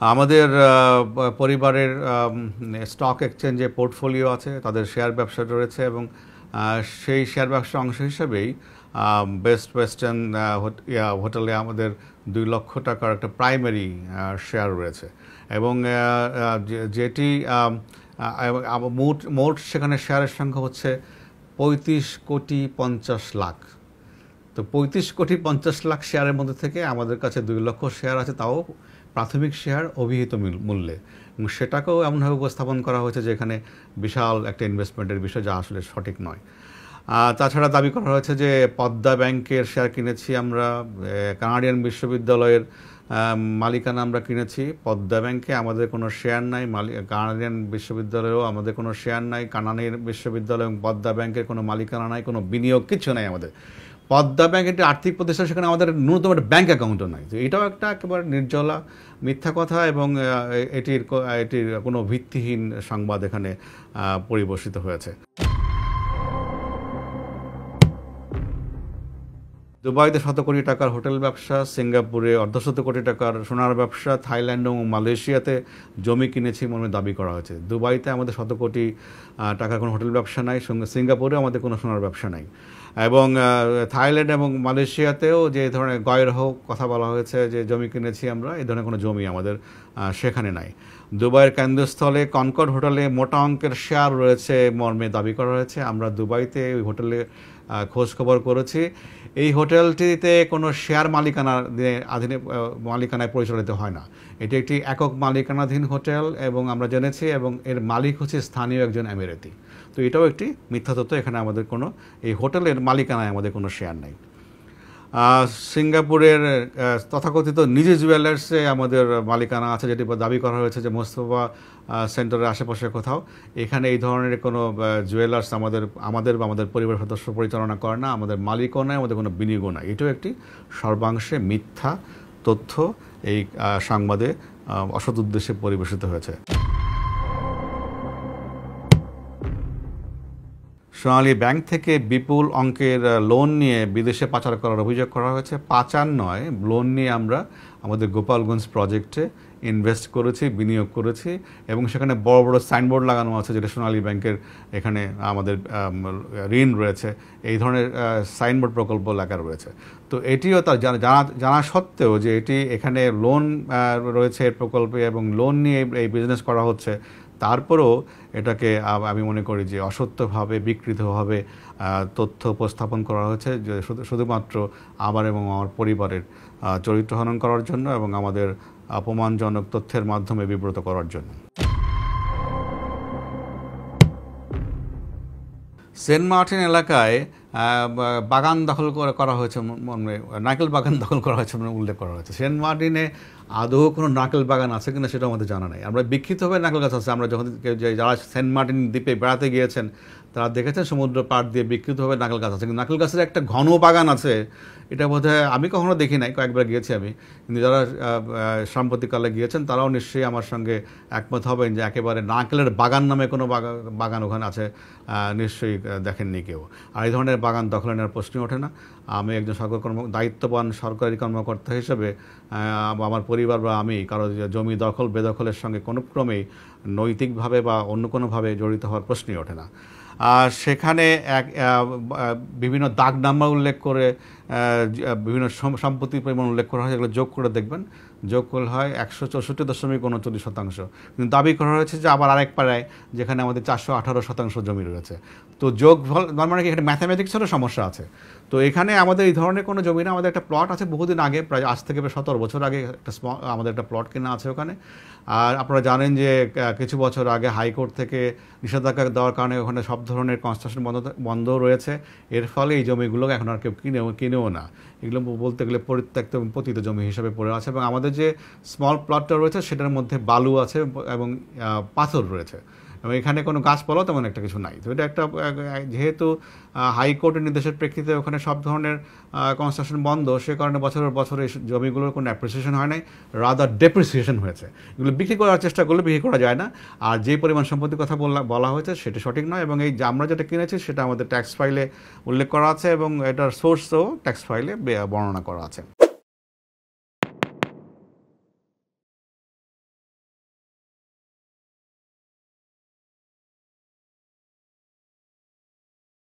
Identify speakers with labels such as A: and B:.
A: আমাদের পরিবারের স্টক এক্সচেঞ্জে পোর্টফোলিও আছে, তাদের শেয়ার ব্যবসা রয়েছে এবং সেই শেয়ার ব্যবসার অংশ হিসেবেই বেস্ট ওয়েস্টার্ন হোটেলে আমাদের 2 লক্ষ টাকার একটা প্রাইমারি শেয়ার রয়েছে এবং যেটি মোট সেখানে শেয়ারের সংখ্যা হচ্ছে 35,50,00,000। তো 35,50,00,000 শেয়ারের মধ্যে থেকে আমাদের কাছে 2 লক্ষ শেয়ার আছে, তাও প্রাথমিক শেয়ার অভিহিত মূল্যে, এবং সেটাকেও এমনভাবে উপস্থাপন করা হয়েছে যে এখানে বিশাল একটা ইনভেস্টমেন্টের বিষয়, যা আসলে সঠিক নয়। তাছাড়া দাবি করা হয়েছে যে পদ্মা ব্যাংকের শেয়ার কিনেছি আমরা, কানাডিয়ান বিশ্ববিদ্যালয়ের মালিকানা আমরা কিনেছি। পদ্মা ব্যাংকে আমাদের কোনো শেয়ার নাই, কানাডিয়ান বিশ্ববিদ্যালয়েও আমাদের কোনো শেয়ার নাই, কানাডিয়ান বিশ্ববিদ্যালয় এবং পদ্মা ব্যাংকের কোনো মালিকানা নাই, কোনো বিনিয়োগ কিছু নাই আমাদের। পদ্মা ব্যাংক একটি আর্থিক প্রতিষ্ঠান, সেখানে আমাদের ন্যূনতম একটা ব্যাংক অ্যাকাউন্টও নাই। তো এটাও একটা একেবারে নির্জলা মিথ্যা কথা এবং এটির কোনো ভিত্তিহীন সংবাদ এখানে পরিবেশিত হয়েছে। দুবাইতে 100 কোটি টাকার হোটেল ব্যবসা, সিঙ্গাপুরে অর্ধশত কোটি টাকার সোনার ব্যবসা, থাইল্যান্ড এবং মালয়েশিয়াতে জমি কিনেছি মর্মে দাবি করা হয়েছে। দুবাইতে আমাদের 100 কোটি টাকার কোনো হোটেল ব্যবসা নাই, সিঙ্গাপুরে আমাদের কোনো সোনার ব্যবসা নাই এবং থাইল্যান্ড এবং মালয়েশিয়াতেও যে ধরনের গয়রহ কথা বলা হয়েছে যে জমি কিনেছি আমরা, এই ধরনের কোনো জমি আমাদের সেখানে নাই। দুবাইয়ের কেন্দ্রস্থলে কনকর্ড হোটেলে মোটা অঙ্কের শেয়ার রয়েছে মর্মে দাবি করা হয়েছে। আমরা দুবাইতে ওই হোটেলে খোঁজ খবর করেছি। এই হোটেলটিতে কোনো শেয়ার মালিকানায় পরিচালিত হয় না। এটি একটি একক মালিকানাধীন হোটেল এবং আমরা জেনেছি, এবং এর মালিক হচ্ছে স্থানীয় একজন আমিরাতি। তো এটাও একটি মিথ্যা তথ্য। এখানে আমাদের কোনো, এই হোটেলের মালিকানায় আমাদের কোনো শেয়ার নেই। সিঙ্গাপুরের তথাকথিত নিজে জুয়েলার্সে আমাদের মালিকানা আছে, যেটি দাবি করা হয়েছে যে মোস্তফা সেন্টারের আশেপাশে কোথাও। এখানে এই ধরনের কোনো জুয়েলার্স আমাদের বা আমাদের পরিবারের সদস্য পরিচালনা করে না, আমাদের মালিকও নয়, আমাদের কোনো বিনিয়োগও নাই। এটাও একটি সর্বাংশে মিথ্যা তথ্য এই সংবাদে অসৎ উদ্দেশ্যে পরিবেশিত হয়েছে। সোনালী ব্যাংক থেকে বিপুল অঙ্কের লোন নিয়ে বিদেশে পাচার করার অভিযোগ করা হয়েছে। পাচার নয়, লোন নিয়ে আমরা আমাদের গোপালগঞ্জ প্রজেক্টে ইনভেস্ট করেছি, বিনিয়োগ করেছি এবং সেখানে বড় বড় সাইনবোর্ড লাগানো আছে যেটা সোনালী ব্যাংকের এখানে আমাদের ঋণ রয়েছে, এই ধরনের সাইনবোর্ড প্রকল্প লেখা রয়েছে। তো এটিও তার জানা সত্ত্বেও যে এটি এখানে লোন রয়েছে এর প্রকল্পে এবং লোন নিয়ে এই বিজনেস করা হচ্ছে, তারপরেও এটাকে আমি মনে করি যে অসত্যভাবে, বিকৃতভাবে তথ্য উপস্থাপন করা হয়েছে, যে শুধুমাত্র আমার এবং আমার পরিবারের চরিত্র হনন করার জন্য এবং আমাদের অপমানজনক তথ্যের মাধ্যমে বিব্রত করার জন্য। সেন্ট মার্টিন এলাকায় বাগান দখল করা হয়েছে, নারকেল বাগান দখল করা হয়েছে উল্লেখ করা হয়েছে। সেন্ট মার্টিনে আদৌ কোনো নারকেল বাগান আছে কিনা সেটা আমাদের জানা নেই। আমরা বিক্ষিপ্তভাবে নারকেল গাছ আছে, আমরা যখন যারা সেন্ট মার্টিন দ্বীপে বেড়াতে গিয়েছেন তারা দেখেছেন সমুদ্র পাড় দিয়ে বিক্ষিপ্তভাবে নারকেল গাছ আছে, কিন্তু নারকেল গাছের একটা ঘন বাগান আছে, এটা বোধহয় আমি কখনো দেখি নাই, কয়েকবার গিয়েছি আমি, কিন্তু যারা সাম্প্রতিককালে গিয়েছেন তারাও নিশ্চয়ই আমার সঙ্গে একমত হবেন যে একেবারে নারকেলের বাগান নামে কোনো বাগান ওখানে আছে নিশ্চয়ই দেখেননি কেউ। আর এই ধরনের বাগান দখলে নেওয়ার প্রশ্নই ওঠে না। আমি একজন দায়িত্ববান সরকারি কর্মকর্তা হিসেবে আমার পরিবার বা আমি কারো জমি দখল বেদখলের সঙ্গে কোনো ক্রমেই নৈতিকভাবে বা অন্য কোনোভাবে জড়িত হওয়ার প্রশ্নই ওঠে না। সেখানে বিভিন্ন দাগ নাম্বার উল্লেখ করে বিভিন্ন সম্পত্তির পরিমাণ উল্লেখ করা হয়, যেগুলো যোগ করে দেখবেন, যোগ করলে হয় 164.39%। কিন্তু দাবি করা হয়েছে যে আবার আরেক পাড়ায় যেখানে আমাদের 418% জমি রয়েছে। তো যোগফল মানে কি, এখানে ম্যাথামেটিক্সেরও সমস্যা আছে। তো এখানে আমাদের এই ধরনের কোনো জমি না, আমাদের একটা প্লট আছে বহুদিন আগে, প্রায় আজ থেকে 17 বছর আগে আমাদের একটা প্লট কেনা আছে ওখানে। আর আপনারা জানেন যে কিছু বছর আগে হাইকোর্ট থেকে নিষেধাজ্ঞা দেওয়ার কারণে ওখানে সব ধরনের কনস্ট্রাকশন বন্ধ রয়েছে। এর ফলে এই জমিগুলো এখন আর কেউ কিনেও না, এগুলো বলতে গেলে পরিত্যক্ত এবং পতিত জমি হিসাবে পড়ে আছে। এবং আমাদের যে স্মল প্লটটা রয়েছে সেটার মধ্যে বালু আছে এবং পাথর রয়েছে, এবং এখানে কোনো গাছপালাও তেমন একটা কিছু নাই। তো এটা একটা, যেহেতু হাইকোর্টের নির্দেশের প্রেক্ষিতে ওখানে সব ধরনের কনস্ট্রাকশন বন্ধ, সে কারণে বছরের বছর এই জমিগুলোর কোনো অ্যাপ্রিসিয়েশন হয় নাই, রাদার ডেপ্রিসিয়েশন হয়েছে। এগুলো বিক্রি করার চেষ্টা করলে বিক্রি করা যায় না। আর যে পরিমাণ সম্পত্তির কথা বলা হয়েছে সেটা সঠিক নয়, এবং এই আমরা যেটা কিনেছি সেটা আমাদের ট্যাক্স ফাইলে উল্লেখ করা আছে এবং এটার সোর্সও ট্যাক্স ফাইলে বর্ণনা করা আছে।